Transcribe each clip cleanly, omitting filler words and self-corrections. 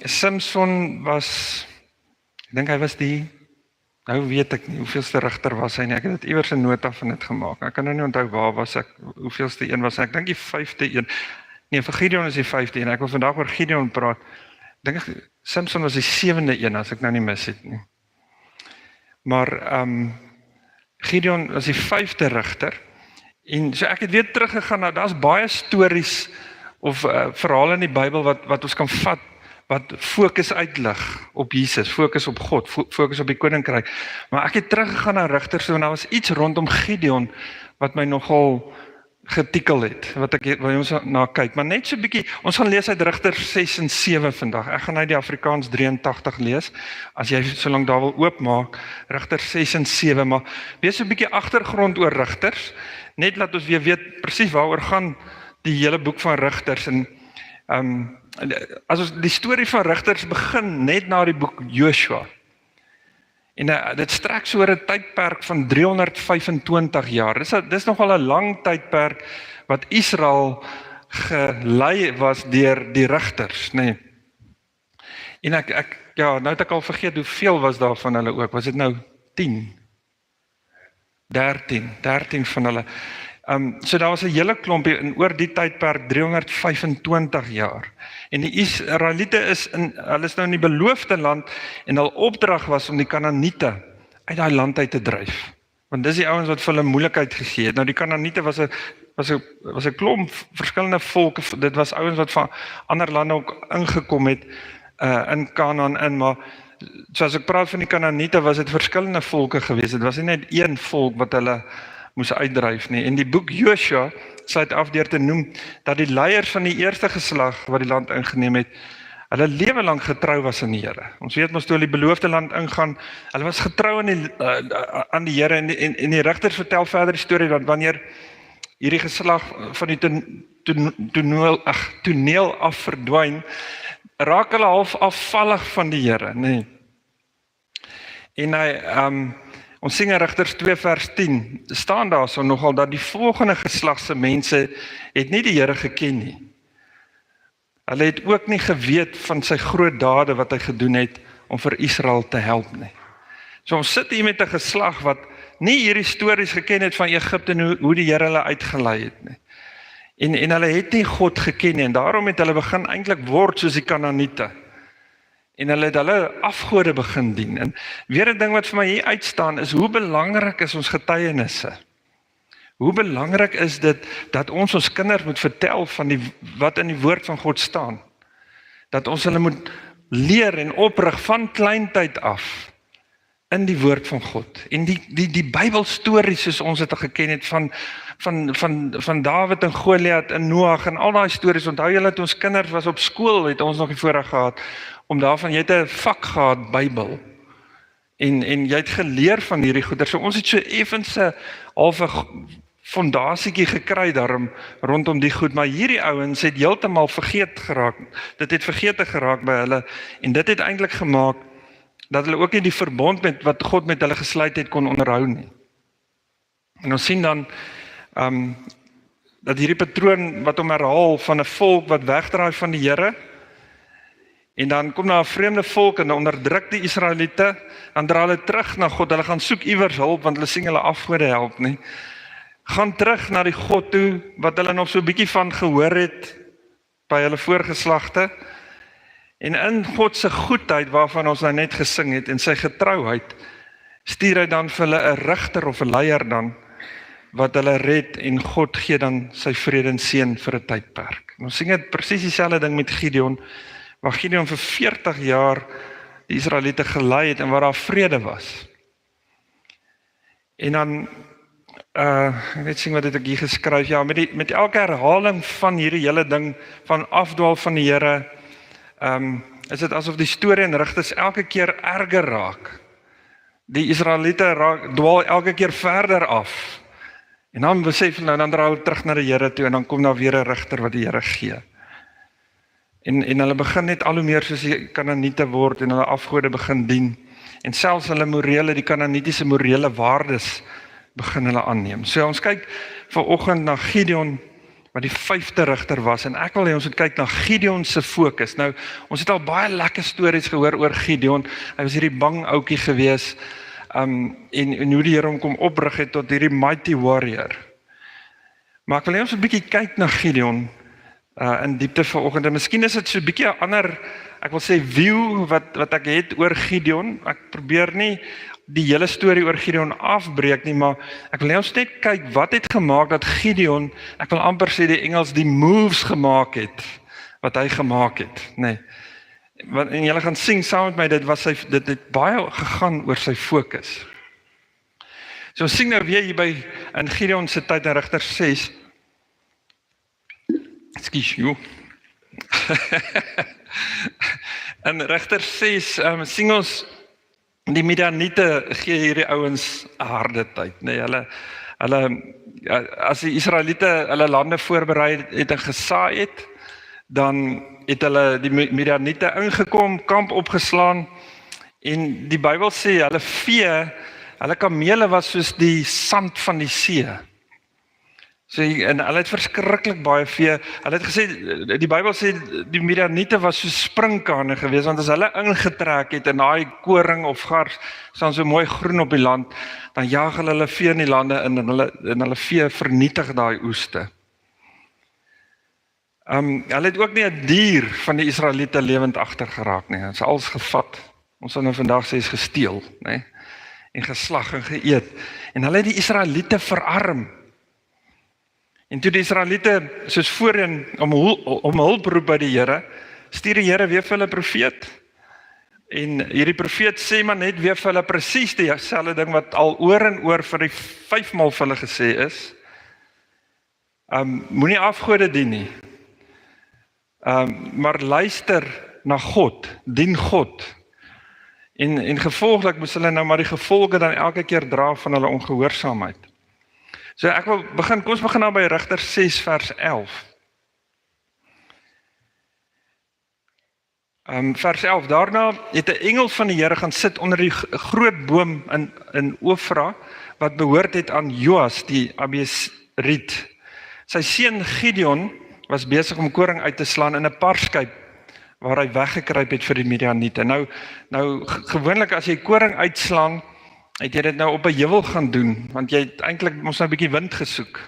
Samson was, ek dink hy was nou weet ek nie, hoeveelste rigter was hy nie, ek het dit iewers 'n nota van dit gemaak, ek kan nou nie onthou waar was ek, hoeveelste een was hy, ek dink die 5de een, nee, vir Gideon is die 5de een, ek wil vandag oor Gideon praat, ek dink Samson was die 7de een, as ek nou nie mis het nie. Maar Gideon was die 5de rigter, en so ek het weer teruggegaan, nou daar's baie stories, of verhale in die Bybel wat ons kan vat, wat fokus uitlig op Jesus, fokus op God, fokus op die koninkryk. Maar ek het teruggegaan na rigters, en daar was iets rondom Gideon, wat my nogal getikkel het, wat ons na kyk. Maar net so 'n bietjie, ons gaan lees uit Rigters 6 en 7 vandag. Ek gaan uit die Afrikaans 83 lees, as jy solank daar wil oopmaak, Rigters 6 en 7, maar wees 'n bietjie agtergrond oor rigters, net laat ons weer weet presies waaroor gaan die hele boek van Rigters, en as ons die storie van rigters begin net na die boek Joshua, en dit strek so oor 'n tydperk van 325 jaar, dis nogal 'n lang tydperk, wat Israel gelei was deur die rigters, nee. En nou het ek al vergeet, hoeveel was daar van hulle ook, was dit nou 10? 13 van hulle. So daar was 'n hele klompie, en oor die tydperk 325 jaar. En die Israeliete hulle is nou in die beloofde land, en hul opdrag was om die Kanaaniete uit daai land uit te dryf. Want dis die ouens wat vir hulle moeilikheid gegee het. Nou die Kanaaniete was 'n klomp verskillende volke, dit was ouens wat van ander lande ook ingekom het, in Kanaan in, maar soos ek praat van die Kanaaniete, was dit verskillende volke gewees. Dit was nie net een volk wat hulle moes uitdryf nie. En die boek Joshua sluit af deur te noem dat die leiers van die eerste geslag wat die land ingeneem het, hulle lewe lank getrou was aan die Here. Ons weet mos toe hulle die beloofde land ingaan, hulle was getrou aan die Here, en die rigters vertel verder die storie dat wanneer hierdie geslag van die toneel af verdwyn, raak hulle half afvallig van die Here, nee. En ons sing in Rigters 2 vers 10, staan daar so nogal dat die volgende geslagse mense het nie die Here geken nie. Hulle het ook nie geweet van sy groot dade wat hy gedoen het om vir Israel te help nie. So ons sit hier met 'n geslag wat nie hierdie stories geken het van Egipte en hoe die Here hulle uitgelei het nie. En hulle het nie God geken nie, en daarom het hulle begin eintlik word soos die Kanaaniete. En hulle het hulle afgode begin dien. En weer 'n ding wat vir my hier uitstaan is, hoe belangrik is ons getuienisse? Hoe belangrik is dit dat ons kinders moet vertel van wat in die woord van God staan? Dat ons hulle moet leer en oprig van kleintyd af in die woord van God. En die Bybelstories soos ons dit geken het van Dawid en Goliat en Noag en al daai stories, onthou julle dat ons kinders was op skool, het ons nog die voorreg gehad om daarvan, jy het 'n vak gehad, Bybel, en jy het geleer van hierdie goeder, so ons het so effens 'n halfe fondasietjie gekry daarom rondom die goed, maar hierdie ouens het heeltemal vergeet geraak, dit het vergete geraak by hulle, en dit het eintlik gemaak dat hulle ook nie die verbond met wat God met hulle gesluit het kon onderhou nie. En ons sien dan dat hierdie patroon wat hom herhaal van 'n volk wat wegdraai van die Here, en dan kom daar 'n vreemde volk en onderdruk die Israeliete, dan draai hulle terug na God, hulle gaan soek iewers hulp, want hulle sien hulle afgode help nie, gaan terug na die God toe, wat hulle nog so 'n bietjie van gehoor het, by hulle voorgeslagte, en in God se goedheid, waarvan ons nou net gesing het, en sy getrouheid, stuur hy dan vir hulle 'n rigter of 'n leier dan, wat hulle red, en God gee dan sy vrede en seën vir 'n tydperk. Ons sing dit presies dieselfde ding met Gideon, waar Gideon vir 40 jaar die Israeliete gelei het, en waar daar vrede was. En dan, ek weet sien wat het ek hier geskryf, ja, met elke herhaling van hierdie hele ding, van afdwaal van die Here, is dit asof die storie en rigters elke keer erger raak. Die Israeliete dwaal elke keer verder af. En dan besef hulle, dan draai hulle terug na die Here toe, en dan kom daar weer 'n rigter wat die Here gee. En hulle begin net al hoe meer soos die Kanaaniete word, en hulle afgode begin dien. En selfs hulle die Kanaanitiese morele waardes begin hulle aanneem. So ons kyk vanoggend na Gideon wat die 5de rigter was, en ek wil hê ons moet kyk na Gideon se fokus. Nou, ons het al baie lekker stories gehoor oor Gideon. Hy was hierdie bang ouetjie gewees, en hoe die Here hom kom oprig het tot hierdie mighty warrior. Maar ek wil hê ons 'n bietjie kyk na Gideon in diepte vanoggend. En miskien is dit so 'n bietjie 'n ander, ek wil sê view wat ek het oor Gideon. Ek probeer nie die hele storie oor Gideon afbreek nie, maar ek wil ons net kyk wat het gemaak dat Gideon, ek wil amper sê die Engels, die moves gemaak het wat hy gemaak het, nê. En julle gaan sing saam met my, dit het baie gegaan oor sy fokus. So ons sing nou weer hier by in Gideon se tyd in Rigters 6. Ekskuus, joh. In Rigters 6 sing ons die Midianiete gee hierdie ouens 'n harde tyd, nee, hulle as die Israeliete hulle lande voorberei het en gesaai het, dan het hulle die Midianiete ingekom, kamp opgeslaan, en die Bybel sê hulle kamele was soos die sand van die see. So, en hulle het verskriklik baie vee. Hulle het gesê, die Bybel sê die Midianiete was so springkane geweest, want as hulle ingetrek het in daai koring of gars, staan so mooi groen op die land, dan jaag hulle vee in die lande in en hulle vee vernietig daai oeste. Hulle het ook nie 'n dier van die Israeliete lewend agtergeraak nie. Dit is alles gevat. Ons sal nou vandag sê is gesteel, nê? En geslag en geëet. En hulle het die Israeliete verarm. En toe die Israeliete soos voorheen om hulp roep by die Here, stuur die Here weer vir hulle profeet. En hierdie profeet sê maar net weer vir hulle presies dieselfde ding wat al oor en oor vir die 5 maal vir hulle gesê is. Moenie afgode dien nie. Maar luister na God, dien God. En gevolglik moes hulle nou maar die gevolge dan elke keer dra van hulle ongehoorsaamheid. So ek wil begin, kom ons begin nou by Rigters 6 vers 11. Vers 11, daarna het 'n engel van die Here gaan sit onder die groot boom in Ofra, wat behoort het aan Joas die Abiesriet. Sy seun Gideon was besig om koring uit te slaan in 'n parskyp, waar hy weggekruip het vir die Midianiete. Nou gewoonlik as jy koring uitslaan, het jy dit nou op 'n heuwel gaan doen, want jy het eintlik mos nou 'n bietjie wind gesoek.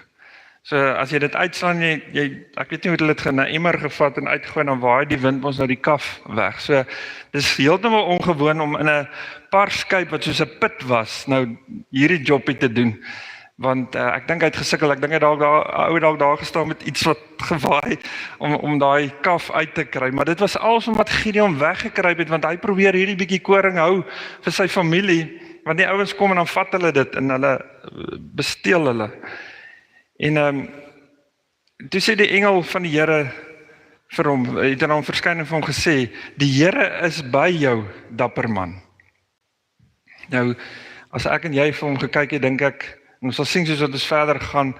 So as jy dit uitslaan, ek weet nie hoe hulle dit gaan 'n emmer gevat en uitgegooi, dan waai die wind mos nou die kaf weg. So dis heeltemal ongewoon om in 'n parskyp wat soos 'n put was, nou hierdie jobbie te doen. Want ek dink hy het gesukkel, ek dink hy dalk daar gestaan met iets wat gewaai om daai kaf uit te kry, maar dit was alles omdat Gideon weggekruip het, want hy probeer hierdie bietjie koring hou vir sy familie, want die ouens kom en dan vat hulle dit en hulle besteel hulle. En toe sê die engel van die Here vir hom, het aan hom verskyn en vir hom gesê, die Here is by jou, dapper man. Nou, as ek en jy vir hom gekyk het, dink ek, en ons sal sien soos wat ons verder gaan,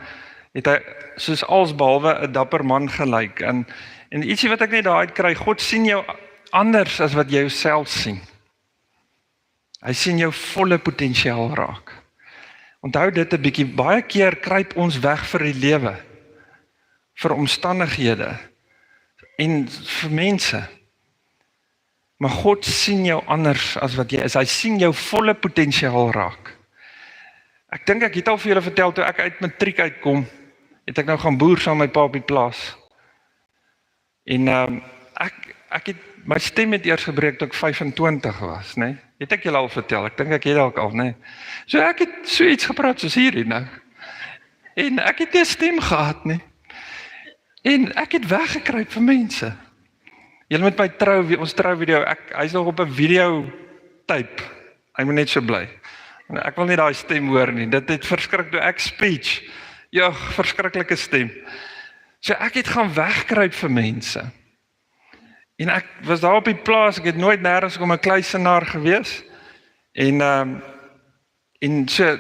het hy soos alsbehalwe 'n dapper man gelyk. En ietsie wat ek net daar uit kry, God sien jou anders as wat jy jouself sien. Hy sien jou volle potensiaal raak. Onthou dit 'n bietjie, baie keer kruip ons weg vir die lewe, vir omstandighede en vir mense. Maar God sien jou anders as wat jy is. Hy sien jou volle potensiaal raak. Ek dink ek het al vir julle vertel, toe ek uit matriek uitkom, het ek nou gaan boer saam met my pa op die plaas. En ek het my stem het eers gebreek toe ek 25 was, né? Het ek julle al vertel? Ek dink ek het dalk al, né? So ek het so iets gepraat soos hierdie nou. En ek het nie 'n stem gehad nie. En ek het weggekruip vir mense. Julle met my ons trouvideo, hy's nog op 'n video tape. Hy moet net so bly. Ek wil nie daai stem hoor nie. Dit het verskrik toe ek speech. Ja, verskriklike stem. So ek het gaan wegkruip vir mense. En ek was daar op die plaas, ek het nooit nêrens kom 'n kluisenaar gewees. En so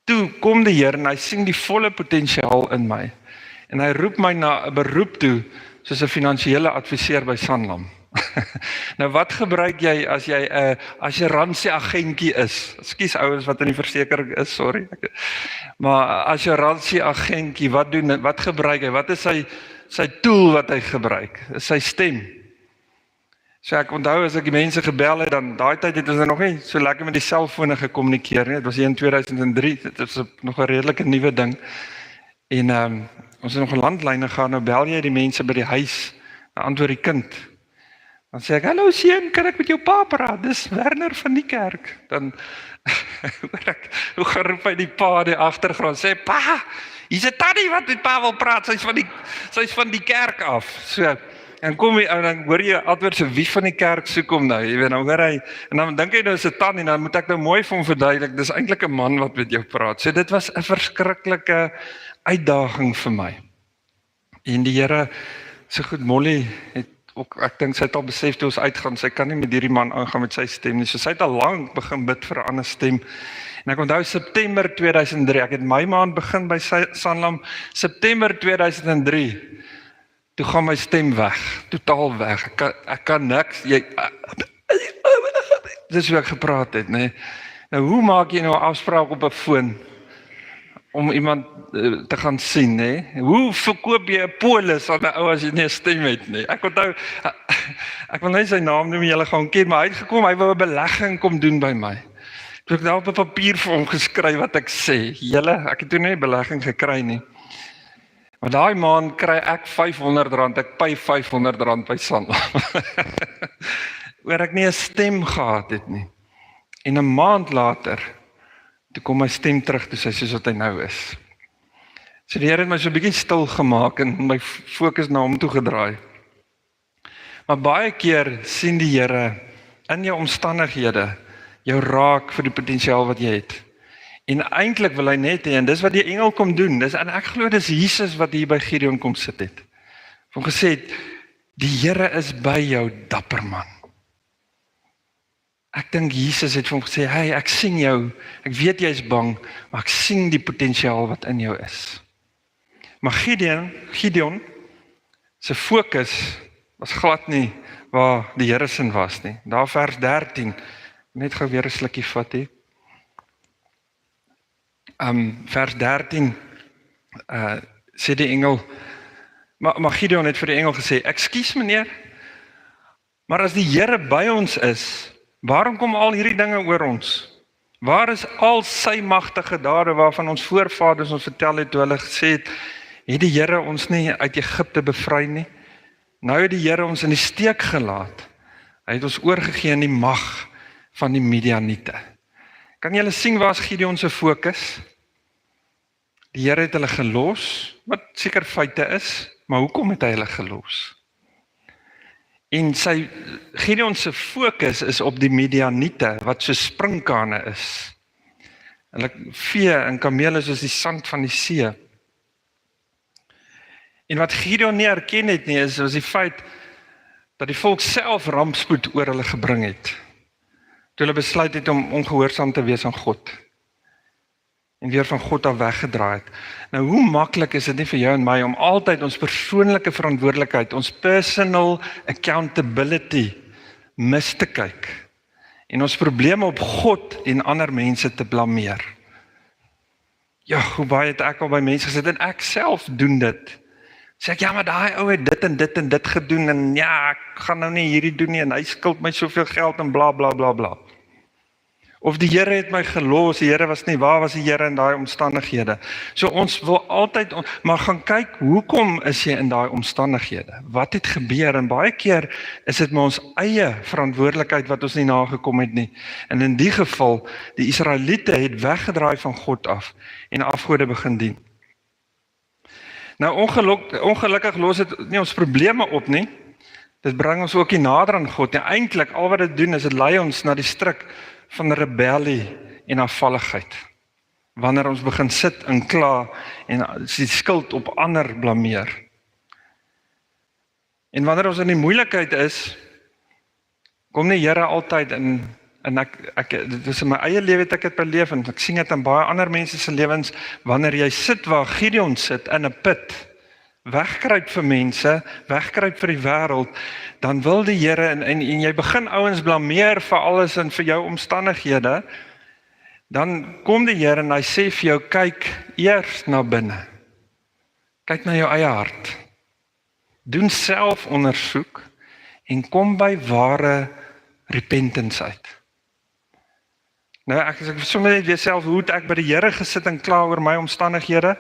toe kom die Here en hy sien die volle potensiaal in my. En hy roep my na 'n beroep toe, soos 'n finansiële adviseur by Sanlam. Nou wat gebruik jy as jy 'n assuransie-agentjie is? Ekskuus ouens wat in die versekering is, sorry. Maar assuransie-agentjie, wat gebruik hy? Wat is sy tool wat hy gebruik? Is sy stem. So ek onthou as ek die mense gebel het, dan daai tyd het ons nog nie so lekker met die selfone gekommunikeer nie. Dit was hier in 2003, dit is nog 'n redelike nuwe ding. En ons het nog 'n landlyne gehad, nou bel jy die mense by die huis, dan antwoord die kind. Dan sê ek, hallo seun, kan ek met jou pa praat? Dis Werner van die kerk. Dan hoor ek, hoe geroep hy die pa in die agtergrond, sê, pa, hier's 'n tannie wat met pa wil praat, sy's van die kerk af. So, en kom hy, en dan hoor jy antwoord so, wie van die kerk soek hom nou? Jy weet, dan hoor hy, en dan dink hy nou is 'n tannie, dan moet ek nou mooi vir hom verduidelik, dis eintlik 'n man wat met jou praat. So dit was 'n verskriklike uitdaging vir my. En die Here, so goed, Molly het ook, ek dink sy het al besef toe ons uitgaan, sy kan nie met hierdie man aangaan met sy stem nie, so sy het al lank begin bid vir 'n ander stem. En ek onthou September 2003, ek het my maand begin by Sanlam, September 2003, toe gaan my stem weg, totaal weg, ek kan niks, dis hoe ek gepraat het, nee. Nou hoe maak jy nou 'n afspraak op 'n foon, om iemand te gaan sien, nê? Hoe verkoop jy 'n polis aan 'n ou as jy nie 'n stem het nie? Ek onthou, ek wil nie sy naam noem, julle gaan ken, maar hy het gekom, hy wou 'n belegging kom doen by my. Toe ek daar op 'n papier vir hom geskryf wat ek sê, julle, ek het toe nie 'n belegging gekry nie. Maar daai maand kry ek R500, ek pay R500 by Sanlam. Oor ek nie 'n stem gehad het nie. En 'n maand later, toe kom my stem terug, toe sy soos wat hy nou is. So die Here het my so 'n bietjie stil gemaak en my fokus na hom toe gedraai. Maar baie keer sien die Here in jou omstandighede jou raak vir die potensiaal wat jy het. En eintlik wil hy net hê, en dis wat die engel kom doen, en ek glo dis Jesus wat hier by Gideon kom sit het. Hom gesê het, die Here is by jou, dapper man. Ek dink Jesus het vir hom gesê, hey, ek sien jou, ek weet jy is bang, maar ek sien die potensiaal wat in jou is. Maar Gideon, sy fokus was glad nie waar die Here sin was nie. Daar vers 13, net gou weer 'n slukkie vat hier. Vers 13, sê die engel, maar Gideon het vir die engel gesê, ekskuus meneer, maar as die Here by ons is, waarom kom al hierdie dinge oor ons? Waar is al sy magtige dade waarvan ons voorvaders ons vertel het toe hulle gesê het die Here ons nie uit Egipte bevry nie? Nou het die Here ons in die steek gelaat. Hy het ons oorgegee in die mag van die Midianiete. Kan julle sien waar is Gideon se fokus? Die Here het hulle gelos, wat seker feite is, maar hoekom het hy hulle gelos? En Gideon se fokus is op die Midianiete, wat so sprinkane is. Hulle vee en kamele soos die sand van die see. En wat Gideon nie erken het nie, is die feit dat die volk self rampspoed oor hulle gebring het. Toe hulle besluit het om ongehoorsaam te wees aan God. En weer van God af weggedraai het. Nou hoe maklik is dit nie vir jou en my om altyd ons persoonlike verantwoordelikheid, ons personal accountability mis te kyk en ons probleme op God en ander mense te blameer. Ja, hoe baie het ek al by mense gesit en ek self doen dit. Sê ek, ja, maar daai ou het dit en dit gedoen en ja, ek gaan nou nie hierdie doen nie en hy skuld my soveel geld en bla bla bla bla. Of die Here het my gelos, die Here was nie, waar was die Here in daai omstandighede? So ons wil altyd, maar gaan kyk, hoekom is jy in daai omstandighede? Wat het gebeur? En baie keer is dit maar ons eie verantwoordelikheid wat ons nie nagekom het nie. En in die geval, die Israeliete het weggedraai van God af en afgode begin dien. Nou ongelukkig los dit nie ons probleme op nie. Dit bring ons ook nie nader aan God nie. Eintlik al wat dit doen is dit lei ons na die struik van rebellie en afvalligheid. Wanneer ons begin sit en kla en die skuld op ander blameer. En wanneer ons in die moeilikheid is, kom die Here altyd in, en ek dit is in my eie lewe het ek dit beleef en ek sien dit in baie ander mense se lewens, wanneer jy sit waar Gideon sit in 'n put, wegkruip vir mense, wegkruip vir die wêreld, dan wil die Here en jy begin ouens blameer vir alles en vir jou omstandighede, dan kom die Here en hy sê vir jou, kyk eers na binne. Kyk na jou eie hart. Doen selfondersoek en kom by ware repentance uit. Nou ek sommer net weer self, hoe het ek by die Here gesit en kla oor my omstandighede?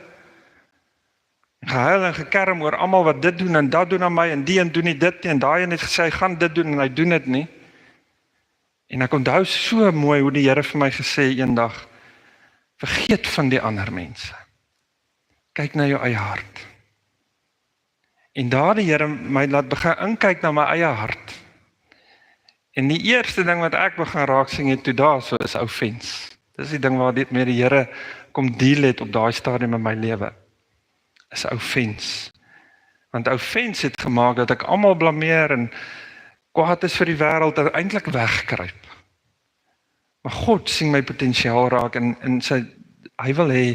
Gehuil en gekerm oor almal wat dit doen en dat doen aan my en die en doen nie dit nie en daai en het gesê hy gaan dit doen en hy doen dit nie. En ek onthou so mooi hoe die Here vir my gesê eendag, vergeet van die ander mense. Kyk na jou eie hart. En daar die Here my laat begin inkyk na my eie hart. En die eerste ding wat ek begin raak sien het toe daar so is offense. Dis die ding waar dit met die Here kom deel het op daai stadium in my lewe. Is offense. Want offense het gemaak dat ek almal blameer en kwaad is vir die wêreld en eintlik wegkruip. Maar God sien my potensiaal raak en hy wil hê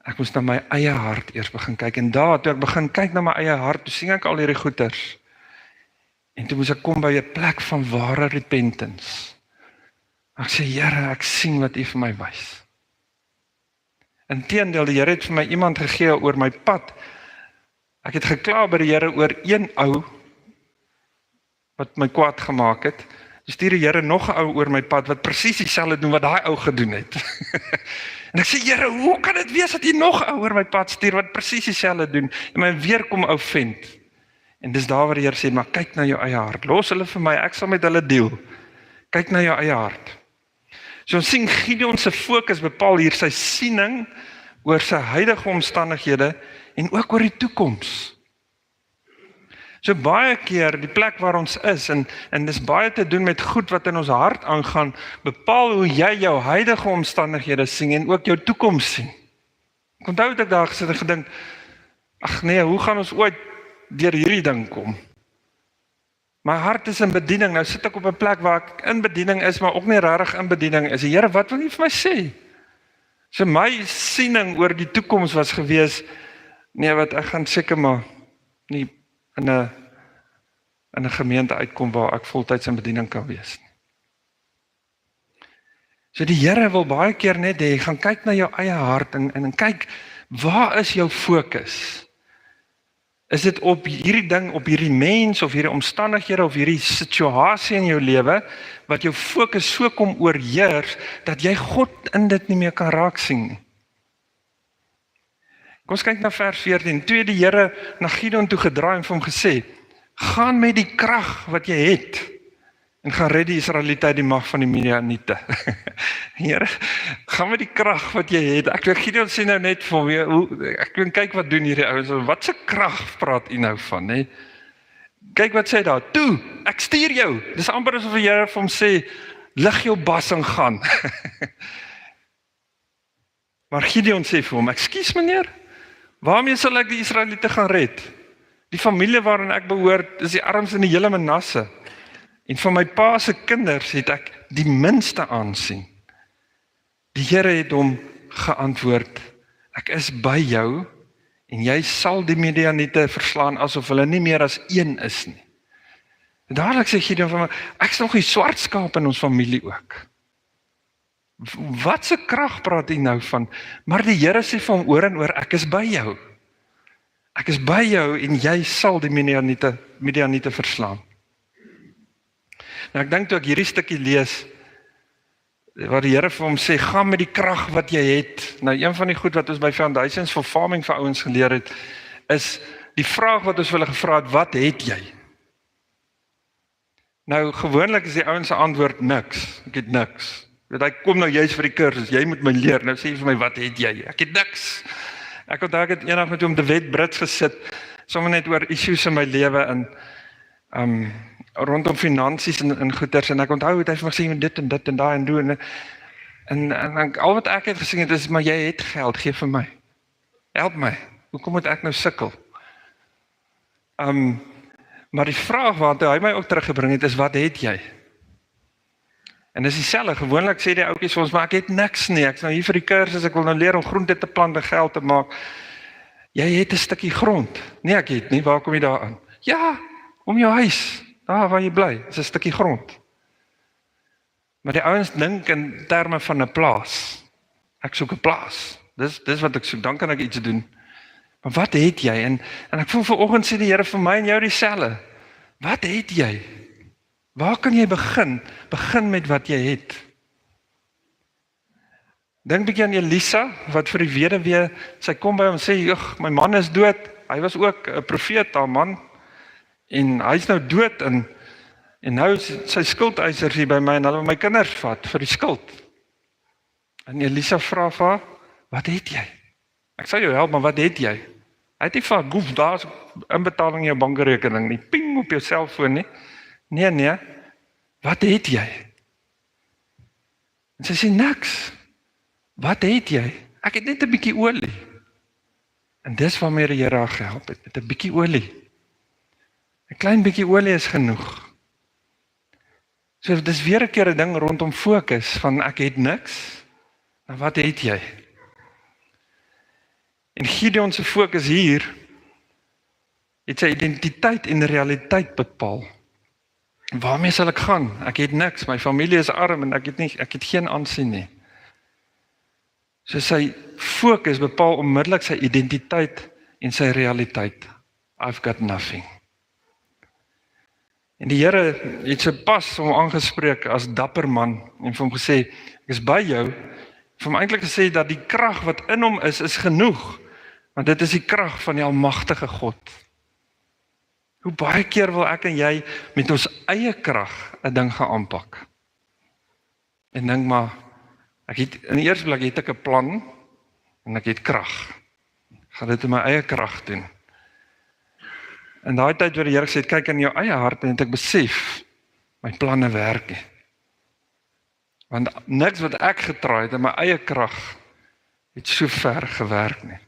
ek moes na my eie hart eers begin kyk en daar toe ek begin kyk na my eie hart, toe sien ek al hierdie goeters. En toe moes ek kom by 'n plek van ware repentance. Ek sê Here, ek sien wat U vir my wys. Inteendeel, die Here het vir my iemand gegee oor my pad. Ek het gekla by die Here oor een ou wat my kwaad gemaak het. Stuur die Here nog 'n ou oor my pad wat presies dieselfde doen wat daai ou gedoen het. En ek sê Here, hoe kan dit wees dat U nog 'n ou oor my pad stuur wat presies dieselfde doen en my weer kom offend? En dis daar waar die Here sê, maar kyk na jou eie hart. Los hulle vir my, ek sal met hulle deel. Kyk na jou eie hart. So ons sien Gideon se fokus bepaal hier sy siening oor sy huidige omstandighede en ook oor die toekoms. So baie keer die plek waar ons is en dis baie te doen met goed wat in ons hart aangaan, bepaal hoe jy jou huidige omstandighede sien en ook jou toekoms sien. Ek onthou dat ek daar gesit en gedink, ag nee, hoe gaan ons ooit deur hierdie ding kom? My hart is in bediening, nou sit ek op 'n plek waar ek in bediening is, maar ook nie regtig in bediening is. Die Here, wat wil U vir my sê? So my siening oor die toekoms was gewees, nee, wat ek gaan seker maar nie in 'n gemeente uitkom waar ek voltyds in bediening kan wees. So die Here wil baie keer net hê, gaan kyk na jou eie hart en kyk, waar is jou fokus? Is dit op hierdie ding, op hierdie mens, of hierdie omstandighede, of hierdie situasie in jou lewe, wat jou fokus so kom oorheers, dat jy God in dit nie meer kan raak sien nie? Kom ons kyk na vers 14, toe het die Here na Gideon toe gedraai en vir hom gesê, gaan met die krag wat jy het, en gaan red die Israeliete uit die mag van die Midianiete. Here, gaan met die krag wat jy het. Ek weet Gideon sê nou net vir my, ek wil kyk wat doen hierdie ouens, wat se krag praat u nou van, hè? Kyk wat sê daar, toe, ek stuur jou. Dis amper asof die Here vir hom sê, lig jou bas en gaan. Maar Gideon sê vir hom, ekskuus meneer, waarmee sal ek die Israeliete gaan red? Die familie waarin ek behoort, is die armste in die hele Manasse. En van my pa se kinders het ek die minste aansien. Die Here het hom geantwoord, ek is by jou, en jy sal die Midianiete verslaan, asof hulle nie meer as een is nie. En dadelik sê Gideon van my, ek is nog die swart skaap in ons familie ook. Wat se krag praat u nou van? Maar die Here sê vir hom oor en oor, ek is by jou. Ek is by jou en jy sal die Midianiete verslaan. Nou ek dink toe ek hierdie stukkie lees, waar die Here vir hom sê, gaan met die krag wat jy het. Nou een van die goed wat ons by Foundations for Farming vir ouens geleer het, is die vraag wat ons hulle gevra het, wat het jy? Nou gewoonlik is die ouens se antwoord niks, ek het niks. Want hy kom nou juist vir die kursus, jy moet my leer, nou sê jy vir my, wat het jy? Ek het niks. Ek onthou ek het eendag met hom Dewet Brits gesit, sommer net oor issues in my lewe en rondom finansies en goeders, en ek onthou het hy vir my sê, dit en dit en daai en doen, en al wat ek het gesien het is, maar jy het geld, gee vir my, help my, hoekom moet ek nou sukkel? Maar die vraag wat hy my ook teruggebring het, is wat het jy? En dis dieselfde, gewoonlik sê die ouetjies vir ons, maar ek het niks nie, ek is nou hier vir die kursus, ek wil nou leer om groente te plant en geld te maak, Jy het 'n stukkie grond. Nee, ek het nie, waar kom jy daaraan? Ja, om jou huis, daar waar jy bly, is 'n stukkie grond. Maar die ouens dink in terme van 'n plaas. Ek soek 'n plaas. Dis wat ek soek, dan kan ek iets doen. Maar wat het jy? En ek voel vanoggend sê die Here vir my en jou dieselfde. Wat het jy? Waar kan jy begin? Begin met wat jy het. Dink bietjie aan Elisa, wat vir die weduwee, sy kom by hom en sê, "Ag, my man is dood." Hy was ook 'n profeet, haar man. En hy's nou dood en nou is sy skuldeisers hier by my en hulle wil my kinders vat vir die skuld. En Elisa vra vir haar, "Wat het jy? Ek sal jou help, maar wat het jy?" Hy het nie vir haar, "Goef, daar's inbetaling in jou bankrekening nie, ping op jou selfoon nie." Nee, wat het jy? En sy sê, "Niks." Wat het jy? "Ek het net 'n bietjie olie." En dis waarmee die Here haar gehelp het, met 'n bietjie olie. 'n Klein bietjie olie is genoeg. So dis weer 'n keer 'n ding rondom fokus van ek het niks. Nou wat het jy? En Gideon se fokus hier het sy identiteit en realiteit bepaal. Waarmee sal ek gaan? Ek het niks, my familie is arm en ek het geen aansien nie. So sy fokus bepaal onmiddellik sy identiteit en sy realiteit. I've got nothing. En die Here het sy pas hom aangespreek as dapper man en vir hom gesê, "Ek is by jou." Vir hom eintlik gesê dat die krag wat in hom is genoeg, want dit is die krag van die almagtige God. Hoe baie keer wil ek en jy met ons eie krag 'n ding gaan aanpak? En dink maar, in die eerste plek het ek 'n plan en ek het krag. Ek gaan dit in my eie krag doen. In daai tyd waar die Here gesê het, kyk in jou eie hart en het ek besef, my planne werk nie. Want niks wat ek getraai het in my eie krag het so ver gewerk nie.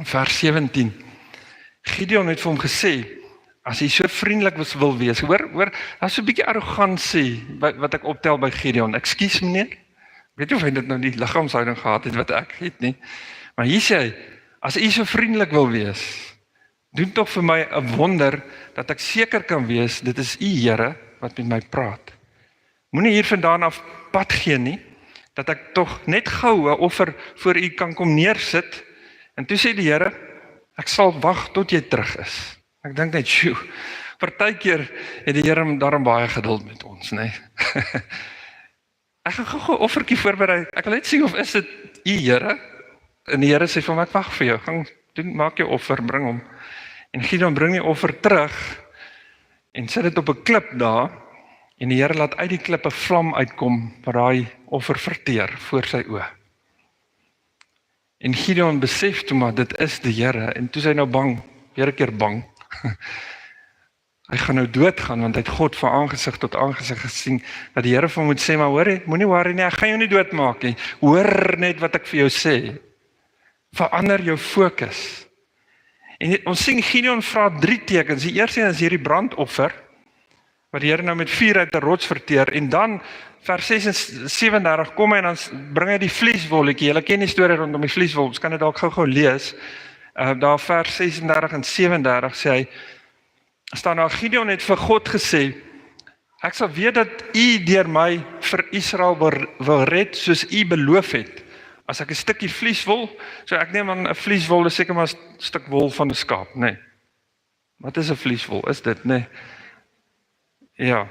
Vers 17. Gideon het vir hom gesê, as hy so vriendelik wil wees, hoor, daar's so 'n bietjie arrogansie wat ek optel by Gideon. Ekskuus meneer, ek weet nie of hy dit nou die liggaamshouding gehad het wat ek het nie, maar hier sê hy, as hy so vriendelik wil wees, doen tog vir my 'n wonder, dat ek seker kan wees, dit is U Here, wat met my praat. Moenie hier vandaan af pad gee nie, dat ek tog net gou 'n offer voor U kan kom neersit. En toe sê die Here, ek sal wag tot jy terug is. Ek dink net, sjoe, partykeer het die Here daarom baie geduld met ons, né? Ek gaan gou 'n offertjie voorberei. Ek wil net sien of is dit U Here? En die Here sê vir my, ek wag vir jou. Gaan doen, maak jou offer, bring hom. En Gideon bring die offer terug en sit dit op 'n klip daar. En die Here laat uit die klip 'n vlam uitkom wat daai offer verteer voor sy oë. En Gideon besef toe maar dit is die Here en toe is hy nou bang, weer 'n keer bang. Hy gaan nou doodgaan want hy het God van aangesig tot aangesig gesien dat die Here vir hom moet sê, maar hoor, moenie worry nie, ek gaan jou nie doodmaak nie. Hoor net wat ek vir jou sê. Verander jou fokus. En ons sien Gideon vra 3 tekens. Die eerste een is hierdie brandoffer wat die Here nou met vuur uit 'n rots verteer, en dan vers 36 kom hy en dan bring hy die vlieswolletjie. Julle ken die storie rondom die vlieswol, ons kan dit dalk gou lees. Daar vers 36 en 37 sê hy, staan daar, Gideon het vir God gesê, ek sal weet dat U deur my vir Israel wil red soos U beloof het. As ek 'n stukkie vlieswol, so ek neem aan 'n vlieswol is seker maar 'n stuk wol van 'n skaap, nê? Nee. Wat is 'n vlieswol? Is dit, nê? Nee. Ja.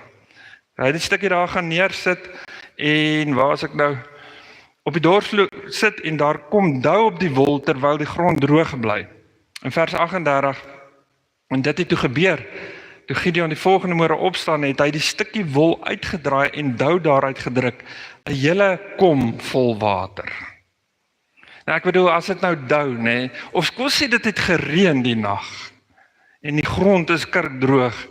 Hy het 'n stukkie daar gaan neersit en waar is ek nou? Op die dorsvloer sit en daar kom dou op die wol terwyl die grond droog bly. In vers 38, en dit het toe gebeur, toe Gideon die volgende môre opstaan het hy die stukkie wol uitgedraai en dou daaruit gedruk, 'n hele kom vol water. Nou ek bedoel, as dit nou dou, nê, of kom sê dit het gereën die nag en die grond is kerkdroog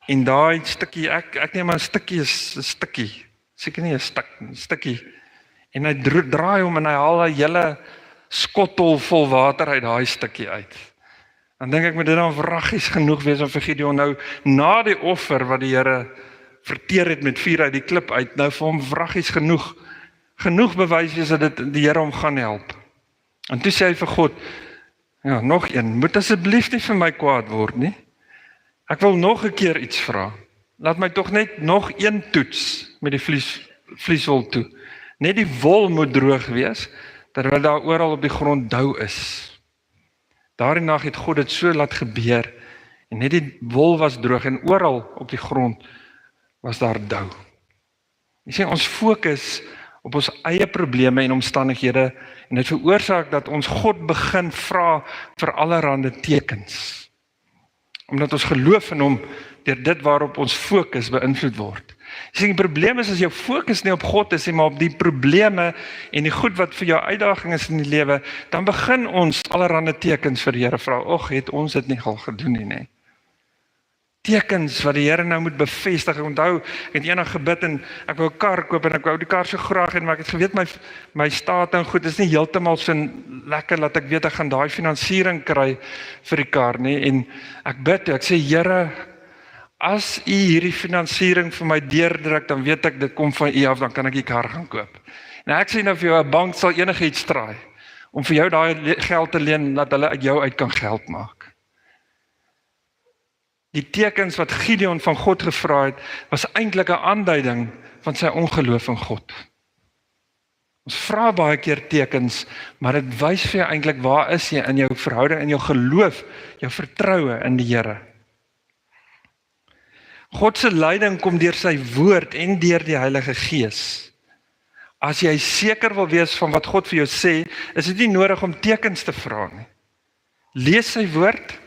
en daai stukkie, ek neem maar 'n stukkie is 'n stukkie, seker nie 'n stukkie, en hy draai hom en hy haal 'n hele skottel vol water uit daai stukkie uit. Dan dink ek moet dit dan wraggies genoeg wees om vir Gideon nou na die offer wat die Here verteer het met vuur uit die klip uit, nou vir hom wraggies genoeg bewys wees dat dit die Here hom gaan help. En toe sê hy vir God, Ja, nog een. Moet asseblief nie vir my kwaad word nie. Ek wil nog 'n keer iets vra. Laat my tog net nog een toets met die vlieswol toe. Net die wol moet droog wees, terwyl daar oral op die grond dou is. Daardie nag het God dit so laat gebeur, en net die wol was droog, en oral op die grond was daar dou. Jy sien, ons fokus op ons eie probleme en omstandighede, en dit veroorsaak dat ons God begin vra vir allerhande tekens. Omdat ons geloof in hom deur dit waarop ons fokus beïnvloed word. Jy sien, die probleem is as jou fokus nie op God is nie, maar op die probleme en die goed wat vir jou uitdaging is in die lewe, dan begin ons allerhande tekens vir die Here vra. Och, het ons dit nie al gedoen nie, nee. Tekens wat die Here nou moet bevestig. Ek onthou, ek het eendag gebid en ek wou 'n kar koop en ek wou die kar so graag hê, maar ek het geweet my staat en goed is nie heeltemal so lekker dat ek weet ek gaan daai finansiering kry vir die kar nie. En ek bid, ek sê Here, as U hierdie finansiering vir my deurdruk, dan weet ek dit kom van U af, dan kan ek die kar gaan koop. Nou ek sê nou vir jou, 'n bank sal enigiets draai om vir jou daai geld te leen, dat hulle uit jou uit kan geld maak. Die tekens wat Gideon van God gevra het, was eintlik 'n aanduiding van sy ongeloof in God. Ons vra baie keer tekens, maar dit wys vir jou eintlik waar is jy in jou verhouding, in jou geloof, jou vertroue in die Here. God se leiding kom deur sy woord en deur die Heilige Gees. As jy seker wil wees van wat God vir jou sê, is dit nie nodig om tekens te vra nie. Lees sy woord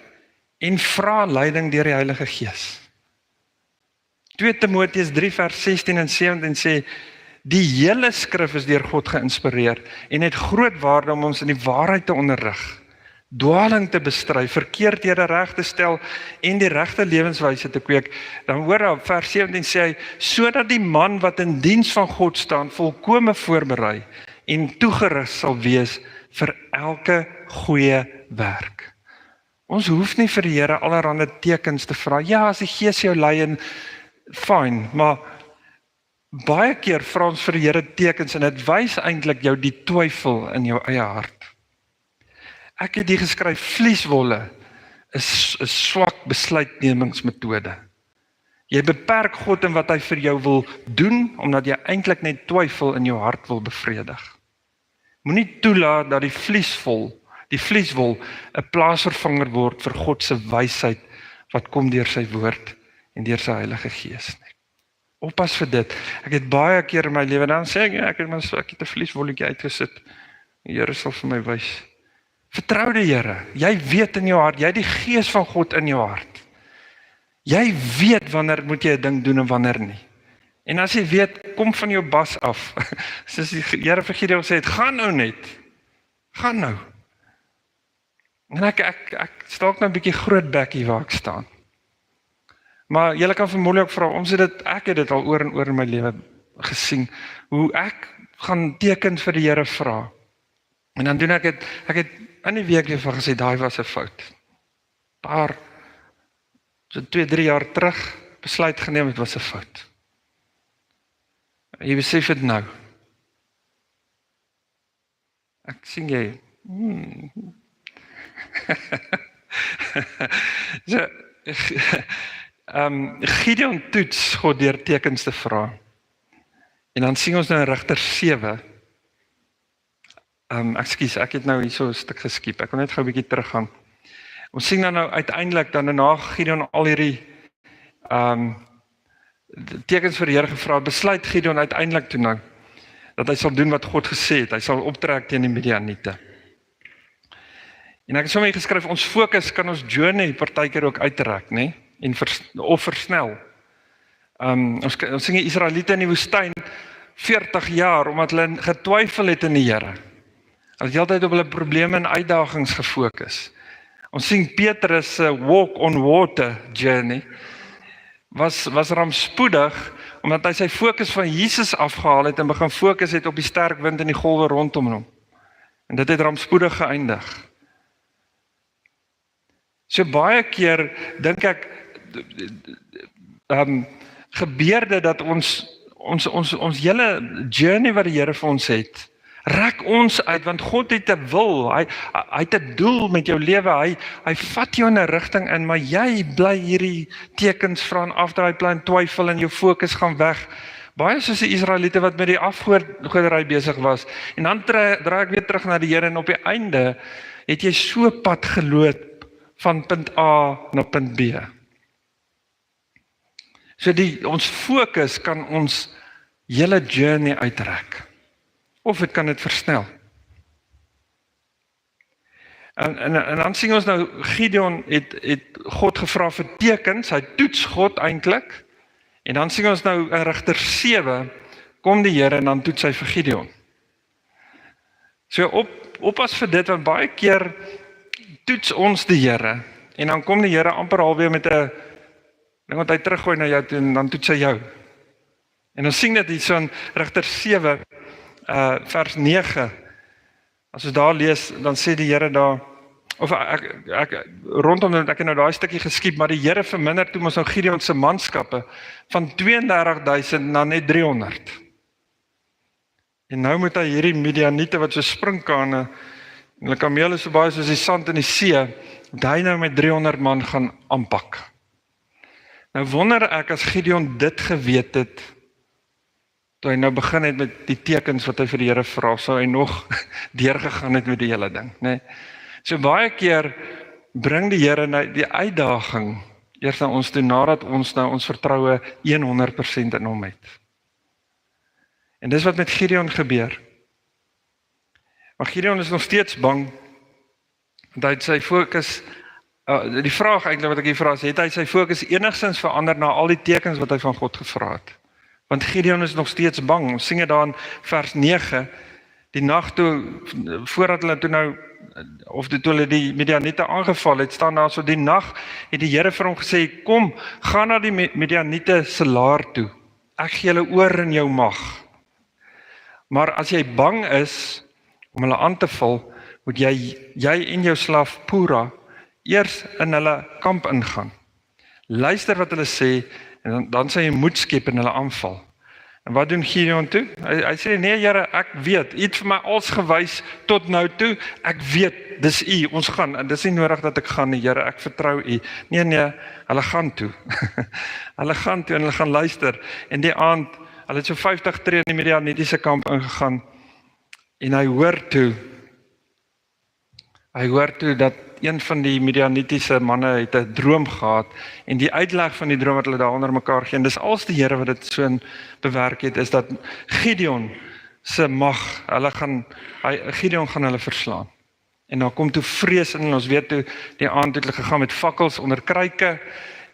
en vra leiding deur die Heilige Gees. 2 Timoteus 3 vers 16 en 17 sê, die hele skrif is deur God geïnspireer en het groot waarde om ons in die waarheid te onderrig, dwaling te bestry, verkeerdhede reg te stel en die regte lewenswyse te kweek. Dan hoor daar, vers 17 sê hy, sodat die man wat in diens van God staan, volkome voorberei en toegerus sal wees vir elke goeie werk. Ons hoef nie vir die Here allerhande tekens te vra. Ja, as die Gees jou lei en fyn, maar baie keer vra ons vir die Here tekens en dit wys eintlik jou die twyfel in jou eie hart. Ek het hier geskryf, vlieswolle is 'n swak besluitnemingsmetode. Jy beperk God in wat hy vir jou wil doen, omdat jy eintlik net twyfel in jou hart wil bevredig. Moenie toelaat dat die vlieswol 'n plaasvervanger word vir God se wysheid wat kom deur sy woord en deur sy Heilige Gees nie. Oppas vir dit. Ek het baie keer in my lewe dan sê ek, ek het 'n vlieswolletjie uitgesit. Die Here sal vir my wys. Vertrou die Here. Jy weet in jou hart, jy het die Gees van God in jou hart. Jy weet wanneer moet jy 'n ding doen en wanneer nie. En as jy weet, kom van jou bas af. Soos die Here vir Gideon sê, gaan nou net. Gaan nou. En ek stalk nou 'n bietjie groot bekkie waar ek staan. Maar julle kan vermoedelik ook vra, ek het dit al oor en oor in my lewe gesien, hoe ek gaan tekens vir die Here vra. En dan doen ek het in die week weer van gesê, daai was 'n fout. So 2-3 jaar terug, besluit geneem, het was 'n fout. Jy besef dit nou. Ek sien jy. So, Gideon toets God deur tekens te vra. En dan sien ons nou in Rigters 7. Ek het nou hier so 'n stuk geskiep. Ek wil net gou 'n bietjie teruggaan. Ons sien dan nou uiteindelik dan na Gideon al hierdie tekens vir die Here gevra, besluit Gideon uiteindelik toe nou dat hy sal doen wat God gesê het. Hy sal optrek teen die Midianiete. En ek het sommer geskryf, ons fokus kan ons journey partykeer ook uitrek, né? Of versnel. Ons sien die Israeliete in die woestyn 40 jaar omdat hulle getwyfel het in die Here. Hulle het heeltyd op hulle probleme en uitdagings gefokus. Ons sien Petrus se walk on water journey was rampspoedig omdat hy sy fokus van Jesus afgehaal het en begin fokus het op die sterk wind en die golwe rondom hom. En dit het rampspoedig geëindig. So baie keer dink ek gebeur dit dat ons hele journey wat die Here vir ons het, Rek ons uit, want God het 'n wil, hy het 'n doel met jou lewe, hy vat jou in 'n rigting in, maar jy bly hierdie tekens vra en afdraai, bly in twyfel en jou fokus gaan weg. Baie soos die Israeliete wat met die afgoderry besig was, en dan draai ek weer terug na die Here, en op die einde het jy so pad geloop van punt A na punt B. So ons fokus kan ons hele journey uitrek. Of dit kan dit versnel. En dan sien ons nou, Gideon het God gevra vir tekens, hy toets God eintlik. En dan sien ons nou in Rigters 7, kom die Here en dan toets hy vir Gideon. So oppas vir dit, want baie keer toets ons die Here, en dan kom die Here amper alweer met 'n ding wat hy teruggooi na jou toe, en dan toets hy jou. En ons sien dit hier so in Rigters 7, vers 9, as ons daar lees, dan sê die Here daar, of rondom dit, ek het nou daai stukkie geskiep, maar die Here verminder toe ons nou Gideon se manskappe, van 32.000 na net 300. En nou moet hy hierdie Midianiete wat so sprinkane, en hulle kamele is so baie soos die sand in die see, moet hy nou met 300 man gaan aanpak. Nou wonder ek, as Gideon dit geweet het, toe hy nou begin het met die tekens wat hy vir die Here vra, sou hy nog deurgegaan het met die hele ding, né? So baie keer bring die Here nou die uitdaging eers na ons toe, nadat ons nou ons vertroue 100% in hom het. En dis wat met Gideon gebeur. Maar Gideon is nog steeds bang, want hy het sy fokus, die vraag eintlik wat ek hier vra is, het hy sy fokus enigstens verander na al die tekens wat hy van God gevra het? Want Gideon is nog steeds bang. Ons sing dit daar in vers 9, die nag toe, voordat hulle toe nou, of toe hulle die Midianiete aangeval het, staan daar so, die nag het die Here vir hom gesê, kom, gaan na die Midianiete se laar toe, ek gee hulle oor in jou mag. Maar as jy bang is om hulle aan te val, moet jy en jou slaaf Pura eers in hulle kamp ingaan. Luister wat hulle sê, en dan sê jy moed skep en hulle aanval. En wat doen Gideon toe? Hy sê, nee Here, ek weet, u het vir my als gewys tot nou toe, ek weet, dis u, ons gaan, en dis nie nodig dat ek gaan nie, Here, ek vertrou u. Nee, hulle gaan toe. Hulle gaan toe en hulle gaan luister. En die aand, hulle het so 50 tree in die Midianitiese kamp ingegaan, en hy hoor toe dat een van die Midianitiese manne het 'n droom gehad, en die uitleg van die droom wat hulle daar onder mekaar gee, en dis als die Here wat dit so in bewerk het, is dat Gideon se mag, Gideon gaan hulle verslaan. En daar kom toe vrees in, en ons weet toe, die aand het hulle gegaan met fakkels onder kruike,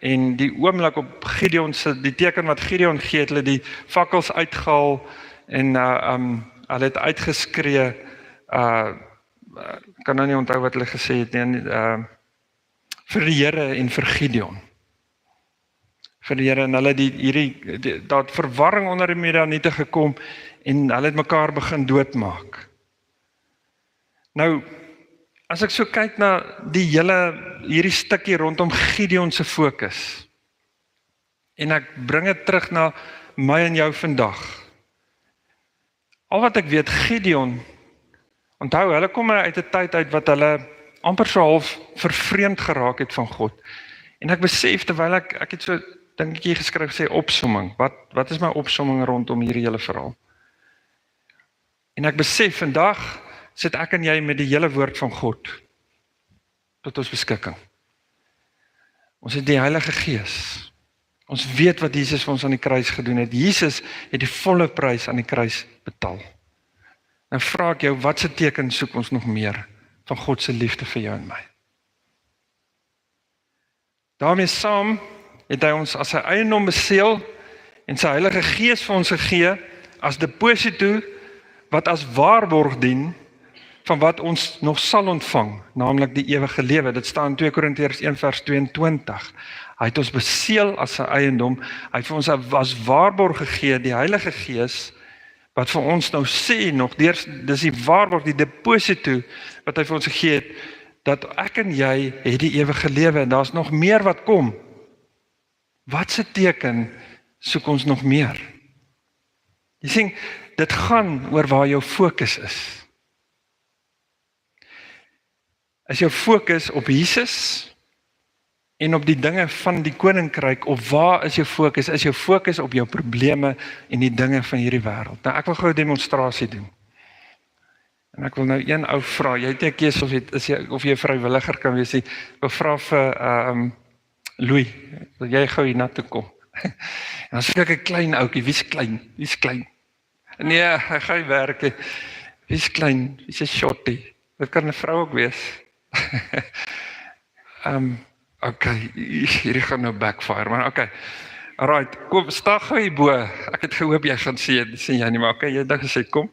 en die oomblik op Gideon se, die teken wat Gideon gee, het hulle die fakkels uitgehaal, en hulle het uitgeskree, kan nou nie onthou wat hulle gesê het nie, vir die Here en vir Gideon. Vir die Here, en hulle daar het verwarring onder die Midianiete gekom, en hulle het mekaar begin doodmaak. Nou, as ek so kyk na hierdie stukkie rondom Gideon se fokus, en ek bring dit terug na my en jou vandag. Al wat ek weet, Gideon, onthou, hulle kom uit 'n tyd uit wat hulle amper so half vervreemd geraak het van God. En ek besef, terwyl ek het so dingetjie geskryf, sê opsomming. Wat is my opsomming rondom hierdie hele verhaal? En ek besef, vandag sit ek en jy met die hele woord van God tot ons beskikking. Ons het die Heilige Gees. Ons weet wat Jesus vir ons aan die kruis gedoen het. Jesus het die volle prys aan die kruis betaal. Nou vra ek jou, wat se teken soek ons nog meer van God se liefde vir jou en my? Daarmee saam het hy ons as sy eiendom beseël en sy Heilige Gees vir ons gegee as deposito wat as waarborg dien van wat ons nog sal ontvang, naamlik die ewige lewe. Dit staan in 2 Korintiërs 1 vers 22. Hy het ons beseël as sy eiendom. Hy het vir ons as waarborg gegee die Heilige Gees wat vir ons nou sê nog, dis die waarborg, die deposito wat hy vir ons gegee het, dat ek en jy het die ewige lewe en daar's nog meer wat kom. Wat se teken soek ons nog meer? Jy sien, dit gaan oor waar jou fokus is. Is jou fokus op Jesus en op die dinge van die koninkryk, of waar is jou fokus? Is jou fokus op jou probleme en die dinge van hierdie wêreld? Nou ek wil gou 'n demonstrasie doen. En ek wil nou een ou vra, jy het nie 'n keuse of jy 'n vrywilliger kan wees nie. Ek wil vra vir Louis, wil jy gou hier na toe kom? En dan sê ek 'n klein ouetjie, wie's klein? Nee, hy gaan nie werk nie. Wie's klein? Wie's 'n shorty? Dit kan 'n vrou ook wees. Okay, hierdie gaan nou backfire, maar okay. Alright, kom, sta gou hier bo. Ek het gehoop jy gaan sien jy nie, maar okay, jy het gesê kom.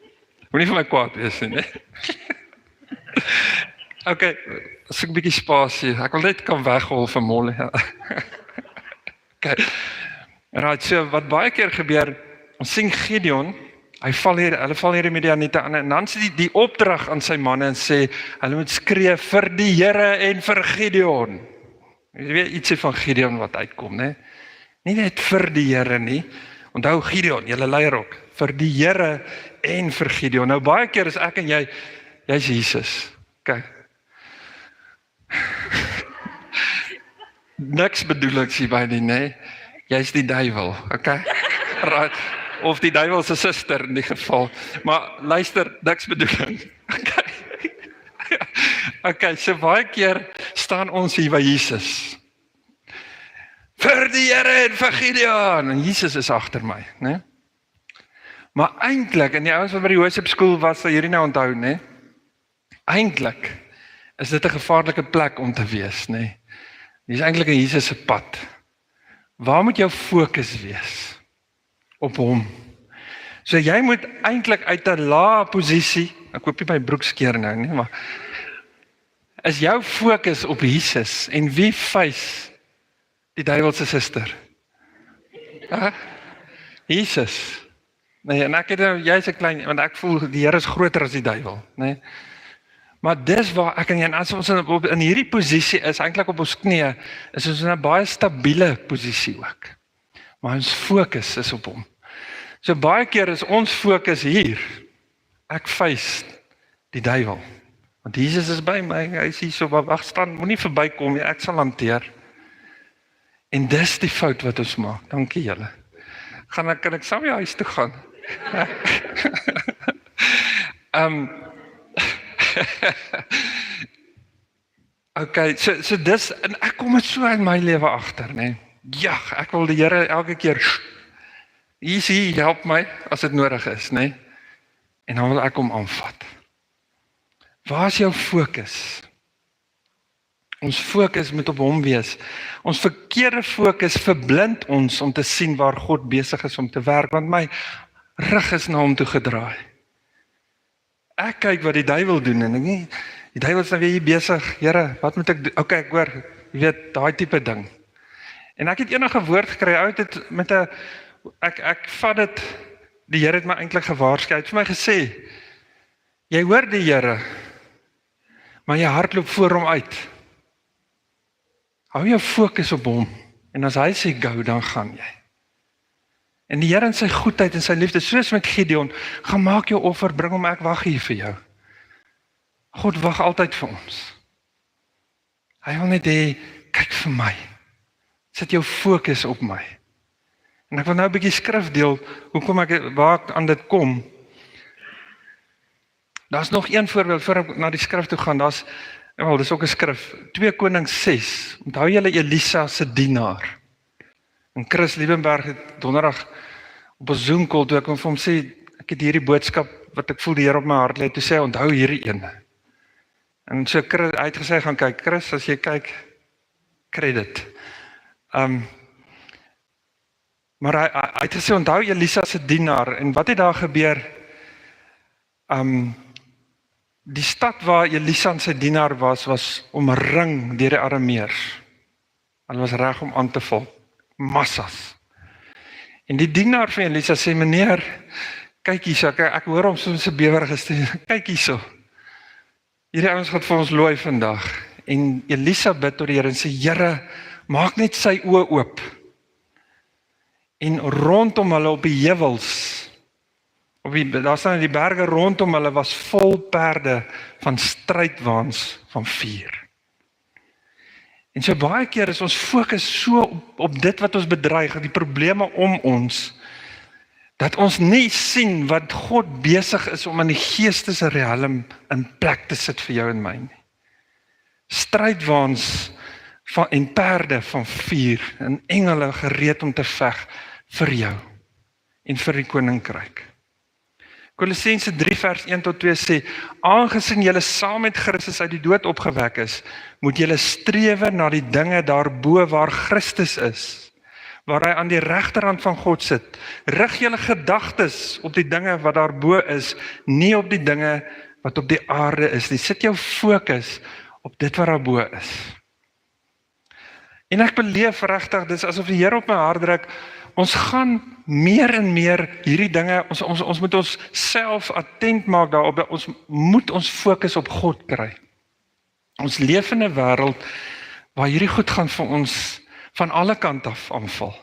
Moenie vir my kwaad wees nie. Okay, as ek 'n bietjie spasie, ek wil net kan weghol van Molly. Okay. Alright, so wat baie keer gebeur, ons sien Gideon, hulle val hier die Midianiete aan, en dan sê die opdrag aan sy manne en sê, hulle moet skree vir die Here en vir Gideon. Jy weet ietsie van Gideon wat uitkom, né? Nie net vir die Here nie. Onthou Gideon, julle leier ook, vir die Here en vir Gideon. Nou baie keer is ek en jy's Jesus. Kyk. Niks bedoelings hierby nie, né? Jy's die duiwel, okay? Right. Of die duiwel se suster in die geval. Maar luister, niks bedoeling. Okay. Okay, so baie keer staan ons hier by Jesus. Vir die Here en vir Gideon. En Jesus is agter my, né? Maar eintlik, en die ouens wat by die hoërskool was, sal hierdie nou onthou, né? Eintlik is dit 'n gevaarlike plek om te wees, né? Dis eintlik 'n Jesus se pad. Waar moet jou fokus wees? Op hom. So jy moet eintlik uit 'n lae posisie, ek hoop nie my broek skeer nou nie, maar is jou fokus op Jesus en wie face die duiwel se suster? Jesus. Nee, en ek het nou, jy's 'n klein, want ek voel die Here is groter as die duiwel, né? Maar dis waar ek en jy, en as ons in hierdie posisie is, eintlik op ons knieë, is ons in 'n baie stabiele posisie ook. Maar ons fokus is op hom. So baie keer is ons fokus hier. Ek face die duiwel. Want Jesus is by my, hy is hier so, wag staan, moenie verbykom nie, ek sal hanteer. En dis die fout wat ons maak. Dankie julle. Kan ek saam jou huis toe gaan? Okay, so dis, en ek kom het so in my lewe agter, né? Ja, ek wil die Here elke keer, hier, help my, as dit nodig is, né? En dan wil ek hom aanvat. Waar is jou fokus? Ons fokus moet op hom wees. Ons verkeerde fokus verblind ons om te sien waar God besig is om te werk, want my rug is na hom toe gedraai. Ek kyk wat die duiwel doen, en die duiwel is nou weer hier besig, Here, wat moet ek doen? Okay, ek hoor, jy weet, daai tipe ding. En ek het enige woord gekry, uit het met 'n, ek vat dit, die Here het my eintlik gewaarsku, hy het vir my gesê, jy hoor die Here, maar jy hardloop voor hom uit. Hou jou fokus op hom, en as hy sê go, dan gaan jy. En die Here in sy goedheid en sy liefde, soos met Gideon, gaan maak jou offer, bring hom, ek wag hier vir jou. God wag altyd vir ons. Hy wil net hê, kyk vir my. Sit jou fokus op my. En ek wil nou 'n bietjie skrif deel, waar ek aan dit kom. Daar's nog een voorbeeld, voor ek na die skrif toe gaan, dis ook 'n skrif, 2 Konings 6, onthou julle Elisa se dienaar. En Chris Liebenberg het donderdag op 'n Zoom call, toe ek vir hom sê, ek het hierdie boodskap, wat ek voel die Here op my hart lê, toe sê hy, onthou hierdie ene. En so Chris, hy het gesê, gaan kyk, Chris, as jy kyk, credit. Maar hy het gesê, onthou Elisa se dienaar, en wat het daar gebeur? Die stad waar Elisa en sy dienaar was omring deur die Arameërs. Hulle was reg om aan te val. Massas. En die dienaar van Elisa sê, meneer, kyk hierso, ek hoor hom soms 'n bewerige stem, kyk hierso. Hierdie ouens gaan vir ons looi vandag. En Elisa bid tot die Here en sê, Here, maak net sy oë oop. En rondom hulle op die heuwels Daar staan die berge rondom hulle was vol perde van strydwaans van vuur. En so baie keer is ons fokus so op dit wat ons bedreig, die probleme om ons, dat ons nie sien wat God besig is om in die geestelike riem in plek te sit vir jou en my nie. Strydwaans en perde van vuur en engele gereed om te veg vir jou en vir die koninkryk. Kolossense 3 vers 1 tot 2 sê, aangesien julle saam met Christus uit die dood opgewek is, moet julle strewe na die dinge daarbo waar Christus is, waar hy aan die regterhand van God sit. Rig julle gedagtes op die dinge wat daarbo is, nie op die dinge wat op die aarde is nie. Sit jou fokus op dit wat daarbo is. En ek beleef regtig, dis asof die Here op my hart druk, ons gaan meer en meer hierdie dinge, ons moet ons self attent maak daarop, ons moet ons fokus op God kry. Ons leef in 'n wêreld waar hierdie goed gaan vir ons van alle kante af aanval.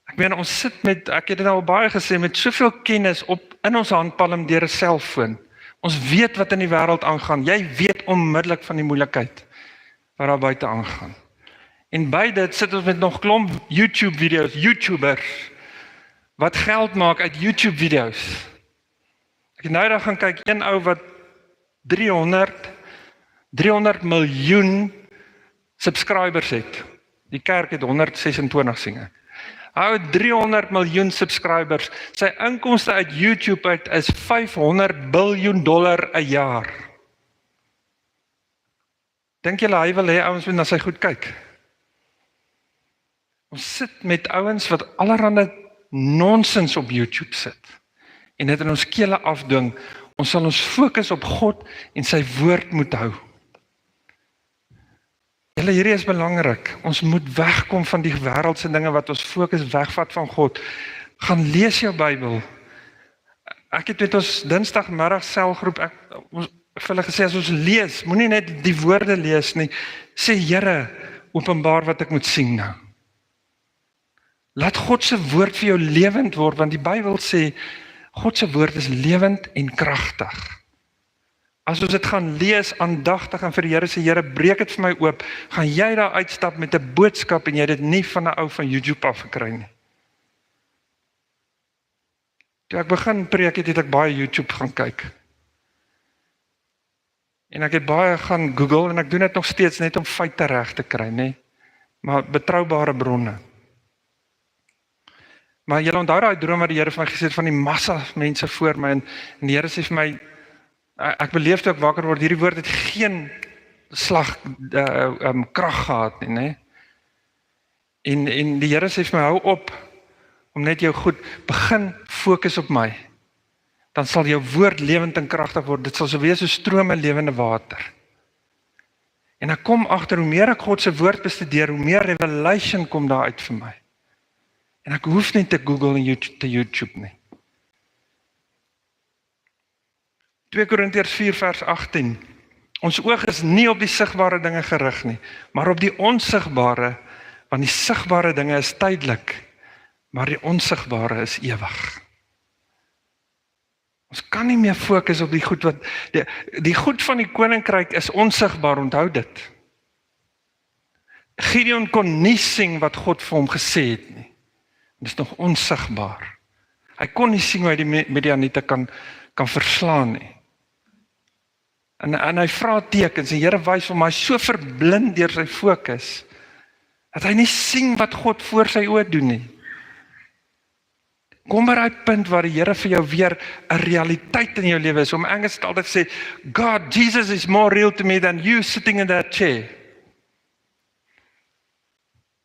Ek meen, ons sit met, ek het dit al baie gesê, met soveel kennis in ons handpalm deur 'n selfoon. Ons weet wat in die wêreld aangaan. Jy weet onmiddellik van die moeilikheid wat daar buite aangaan. En by dit sit ons met nog klomp YouTube-video's, YouTubers, wat geld maak uit YouTube-video's. Ek het nou daar gaan kyk, een ou wat 300 miljoen subscribers het. Die kerk het 126 sien ek. Hy het 300 miljoen subscribers. Sy inkomste uit YouTube uit is $500 biljoen 'n jaar. Dink julle hy wil hê ouens moet na sy goed kyk? Ons sit met ouens wat allerhande nonsens op YouTube sit en dit in ons kele afdwing. Ons sal ons fokus op God en sy woord moet hou. Julle, hierdie is belangrik. Ons moet wegkom van die wêreldse dinge wat ons fokus wegvat van God. Gaan lees jou Bybel. Ek het met ons Dinsdagmiddag selgroep ek vir hulle gesê, as ons lees, moenie net die woorde lees nie. Sê, Here, openbaar wat ek moet sien nou. Laat God se woord vir jou lewend word, want die Bybel sê, God se woord is lewend en kragtig. As ons dit gaan lees, aandagtig en vir die Here sê, Here, breek dit vir my oop, gaan jy daar uitstap met 'n boodskap en jy dit nie van 'n ou van YouTube af gekry nie. Toe ek begin preek het ek baie YouTube gaan kyk. En ek het baie gaan Google en ek doen dit nog steeds net om feite reg te kry, nê? Maar betroubare bronne. Maar julle onthou daai droom wat die Here vir my gesê het van die massa mense voor my en die Here sê vir my, ek beleef toe ek wakker word, hierdie woord het geen krag gehad nie, né? En die Here sê vir my, hou op om net jou goed, begin fokus op my. Dan sal jou woord lewend en kragtig word. Dit sal so wees so strome lewende water. En ek kom agter, hoe meer ek God se woord bestudeer, hoe meer revelation kom daar uit vir my. En ek hoef nie te Google en te YouTube nie. 2 Korintiërs 4 vers 18. Ons oog is nie op die sigbare dinge gerig nie, maar op die onsigbare, want die sigbare dinge is tydelik, maar die onsigbare is ewig. Ons kan nie meer fokus op die goed wat, die goed van die koninkryk is onsigbaar, onthou dit. Gideon kon nie sien wat God vir hom gesê het nie. Dit is nog onsigbaar. Hy kon nie sien hoe hy die Midianiete kan verslaan nie. En hy vra tekens, die Here wys hom, hy is so verblind deur sy fokus, dat hy nie sien wat God voor sy oë doen nie. Kom maar uit punt waar die Here vir jou weer 'n realiteit in jou lewe is, om Engels het altyd sê, God, Jesus is more real to me than you sitting in that chair.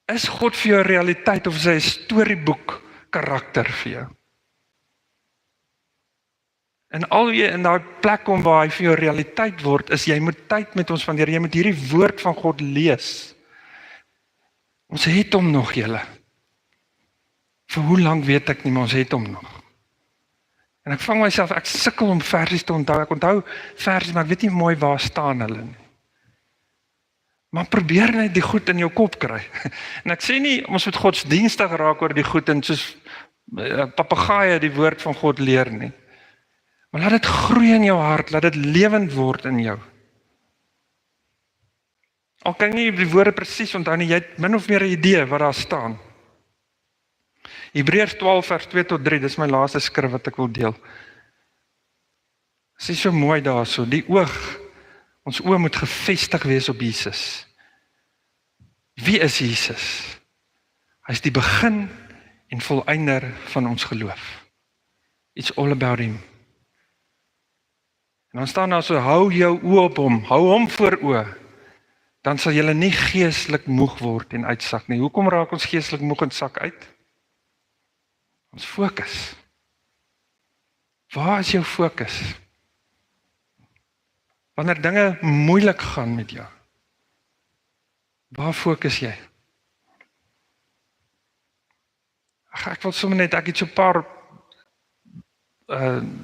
Is God vir jou 'n realiteit of is hy 'n storieboek karakter vir jou? En al jy in daai plek kom waar hy vir jou realiteit word, is jy moet tyd met ons spandeer, jy moet hierdie woord van God lees. Ons het hom nog, julle. Vir hoe lank weet ek nie, maar ons het hom nog. En ek vang myself, ek sukkel om versies te onthou. Ek onthou versies, maar ek weet nie mooi waar staan hulle nie. Maar probeer net die goed in jou kop kry. En ek sê nie, ons moet godsdienstig raak oor die goed en soos papegaaie die woord van God leer nie. Maar laat dit groei in jou hart, laat dit lewend word in jou. Al kan jy die woorde presies onthou nie, jy het min of meer 'n idee wat daar staan. Hebreërs 12 vers 2 tot 3, dis my laaste skrif wat ek wil deel. Dit is so mooi daarso, die oog, ons oë moet gefestig wees op Jesus. Wie is Jesus? Hy is die begin en volëinder van ons geloof. It's all about him. En dan staan daar so, hou jou oë op hom, hou hom voor oë. Dan sal jy nie geestelik moeg word en uitsak nie. Hoekom raak ons geestelik moeg en sak uit? Ons fokus. Waar is jou fokus? Wanneer dinge moeilik gaan met jou, waar fokus jy? Ek wil sommer net, ek het so 'n paar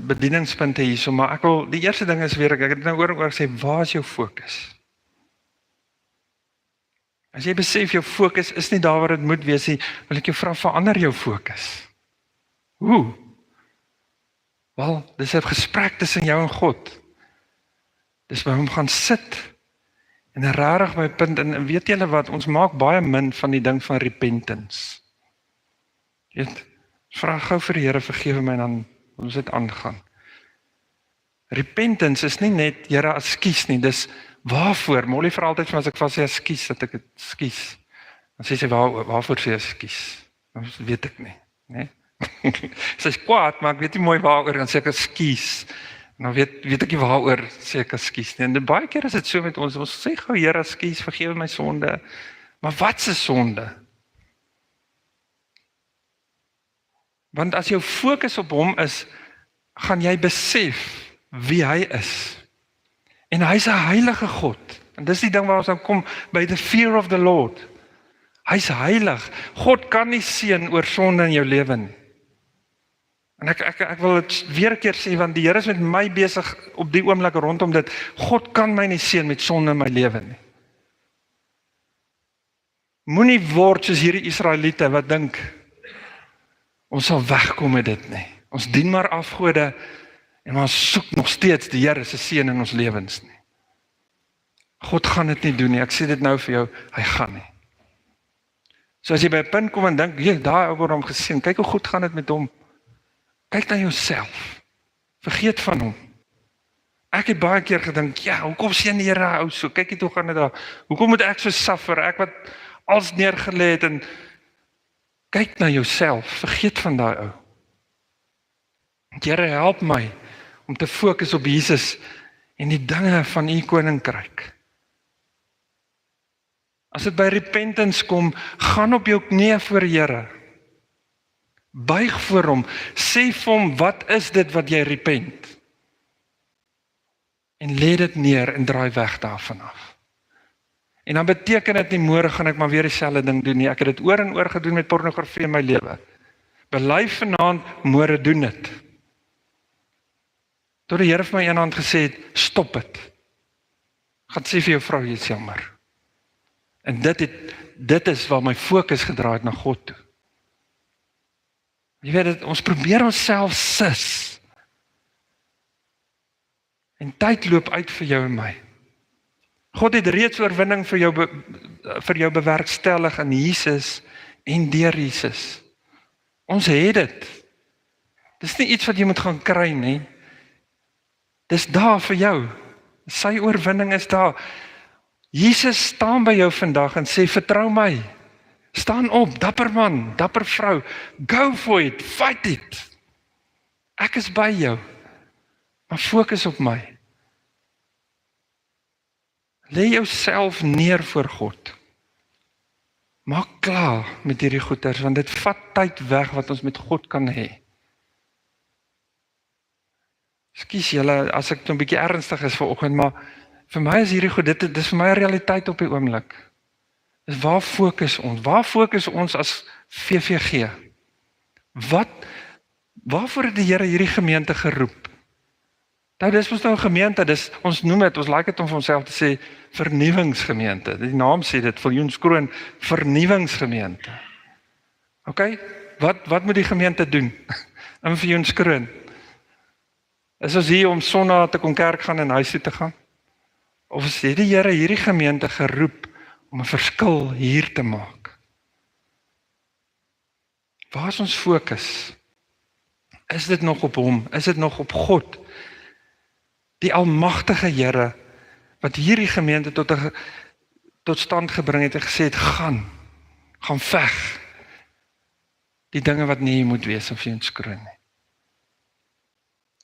bedieningspunte hierso, maar ek wil, die eerste ding is weer, ek het nou oor en oor gesê, waar is jou fokus? As jy besef jou fokus is nie daar waar dit moet wees nie, wil ek jou vra, verander jou fokus. Hoe? Wel, dis 'n gesprek tussen jou en God. Dis by hom gaan sit en regtig by 'n punt, en weet julle wat, ons maak baie min van die ding van repentance. Weet, vra gou vir die Here, vergewe my, dan ons dit aangaan. Repentance is nie net, Here, ekskuus nie, dis waarvoor? Molly vra altyd vir my as ek vas sê ekskuus, dat ek dit ekskuus. Dan sê sy, waarvoor sê ekskuus? Dan weet ek nie, né? Sy is kwaad, maar ek weet nie mooi waaroor, dan sê ek ekskuus. Nou weet ek nie waaroor sê ek ekskuus nie. En baie keer is dit so met ons sê gou, Here, ekskuus, vergewe my sonde. Maar wat se sonde? Want as jou fokus op hom is, gaan jy besef wie hy is. En hy's 'n heilige God. En dis die ding waar ons dan kom by the fear of the Lord. Hy's heilig. God kan nie seën oor sonde in jou lewe nie. En ek wil dit weer 'n keer sê, want die Here is met my besig op die oomblik rondom dit. God kan my nie seën met sonde in my lewe nie. Moenie word soos hierdie Israeliete wat dink ons sal wegkom met dit nie. Ons dien maar afgode en ons soek nog steeds die Here se seën in ons lewens nie. God gaan dit nie doen nie. Ek sê dit nou vir jou, hy gaan nie. So as jy by 'n punt kom en dink, "Jy, daai ou word hom geseën. Kyk hoe goed gaan dit met hom." Kyk na jouself. Vergeet van hom. Ek het baie keer gedink, "Ja, hoekom seën die Here ou so? Kyk net hoe gaan dit daar. Hoekom moet ek so suffer? Ek wat alles neergelê het." En kyk na jouself. Vergeet van daai ou. Here, help my om te fokus op Jesus en die dinge van u koninkryk. As dit by repentance kom, gaan op jou knieë voor die Here. Buig voor hom, sê vir hom, wat is dit wat jy repent? En lê dit neer en draai weg daarvan af. En dan beteken dit nie, môre gaan ek maar weer dieselfde ding doen nie. Ek het dit oor en oor gedoen met pornografie in my lewe. Bely vanaand, môre doen dit. Tot die Here vir my eendag gesê het, stop dit. Gaan sê vir jou vrou, jy is jammer. En dit is waar my fokus gedraai het na God toe. Jy weet dit, ons probeer onsself sis. En tyd loop uit vir jou en my. God het reeds oorwinning vir jou bewerkstellig in Jesus en deur Jesus. Ons het dit. Dis nie iets wat jy moet gaan kry nie. Dis daar vir jou. Sy oorwinning is daar. Jesus staan by jou vandag en sê, vertrou my. Staan op, dapper man, dapper vrou. Go for it, fight it. Ek is by jou. Maar fokus op my. Lê jouself neer voor God. Maak klaar met hierdie goeters, want dit vat tyd weg wat ons met God kan hê. Ekskuus julle, as ek 'n bietjie ernstig is vanoggend, maar vir my is hierdie goed, dit is vir my 'n realiteit op die oomblik. Dis waar fokus ons? Waar fokus ons as VVG? Waarvoor het die Here hierdie gemeente geroep? Nou, dis mos nou 'n gemeente, ons noem dit, ons like dit om vir onsself te sê, vernuwingsgemeente. Die naam sê dit, Viljoenskroon, vernuwingsgemeente. OK, wat moet die gemeente doen in Viljoenskroon? Is ons hier om Sondag te kon kerk gaan en huis toe te gaan? Of het die Here hierdie gemeente geroep om 'n verskil hier te maak? Waar is ons fokus? Is dit nog op hom? Is dit nog op God? Die almagtige Here wat hierdie gemeente tot stand gebring het en gesê het, gaan veg. Die dinge wat nie moet wees of jy ons kroon nie.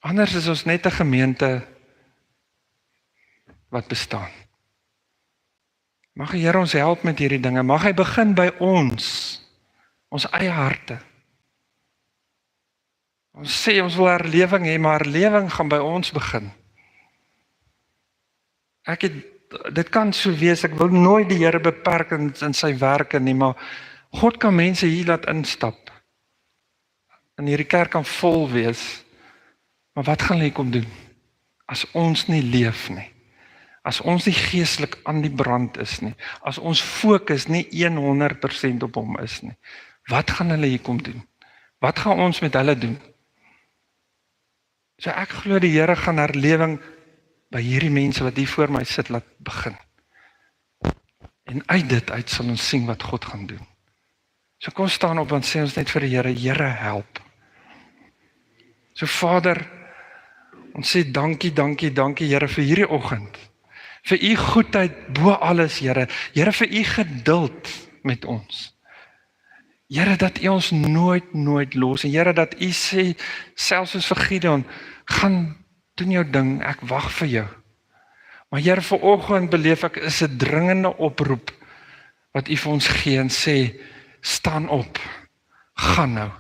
Anders is ons net 'n gemeente wat bestaan. Mag die Here ons help met hierdie dinge. Mag hy begin by ons eie harte. Ons sê ons wil herlewing hê, maar herlewing gaan by ons begin. Dit kan so wees, ek wil nooit die Here beperk in sy werke nie, maar God kan mense hier laat instap. En hierdie kerk kan vol wees. Maar wat gaan hy kom doen? As ons nie leef nie. As ons nie geestelik aan die brand is nie. As ons fokus nie 100% op hom is nie. Wat gaan hulle hier kom doen? Wat gaan ons met hulle doen? So ek glo die Here gaan herlewing by hierdie mense wat hier voor my sit laat begin. En uit dit uit sal ons sien wat God gaan doen. So kom staan op en sê ons net vir die Here, Here help. So Vader, ons sê dankie Here vir hierdie oggend. Vir u goedheid bo alles, Here. Here vir u geduld met ons. Here dat u ons nooit los. En Here dat u sê, selfs soos vir Gideon, gaan doen jou ding, ek wag vir jou. Maar Here, vanoggend beleef ek is 'n dringende oproep wat u vir ons gee en sê, staan op, gaan nou.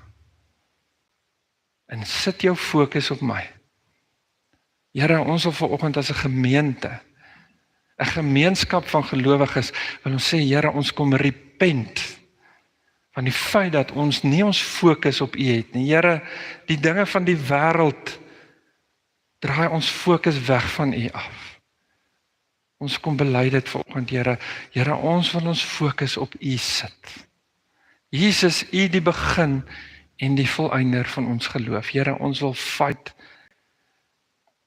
En sit jou fokus op my. Here, ons wil vanoggend as 'n gemeente, 'n gemeenskap van gelowiges, wil ons sê, Here, ons kom repent van die feit dat ons nie ons fokus op u het nie. Here, die dinge van die wêreld draai ons fokus weg van u af. Ons kom bely dit vanoggend, Here. Here, ons wil ons fokus op u sit. Jesus, u die begin en die volëinder van ons geloof. Here, ons wil fight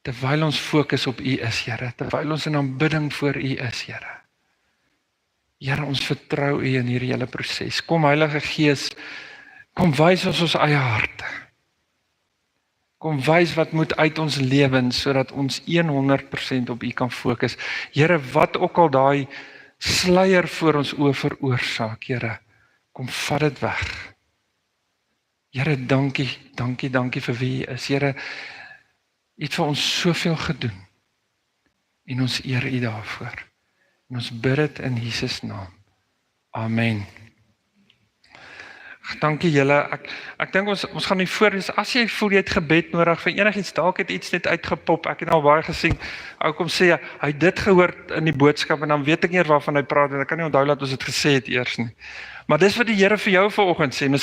terwyl ons fokus op u is, Here. Terwyl ons in aanbidding voor u is, Here. Here, ons vertrou u in hierdie hele proses. Kom Heilige Gees, kom wys ons eie harte. Kom wys wat moet uit ons lewens, sodat ons 100% op u kan fokus. Here, wat ook al daai sluier voor ons oë veroorsaak, Here, kom vat dit weg. Here, dankie vir wie u is. Here, u het vir ons soveel gedoen. En ons eer u daarvoor. En ons bid dit in Jesus naam. Amen. Dankie julle. Ek dink ons gaan nie voorlees. As jy voel jy het gebed nodig vir enigiets, dalk het iets net uitgepop. Ek het al baie gesien. Ou kom sê hy het dit gehoor in die boodskap en dan weet ek nie waarvan hy praat en ek kan nie onthou dat ons dit gesê het eers nie. Maar dis wat die Here vir jou vanoggend sê.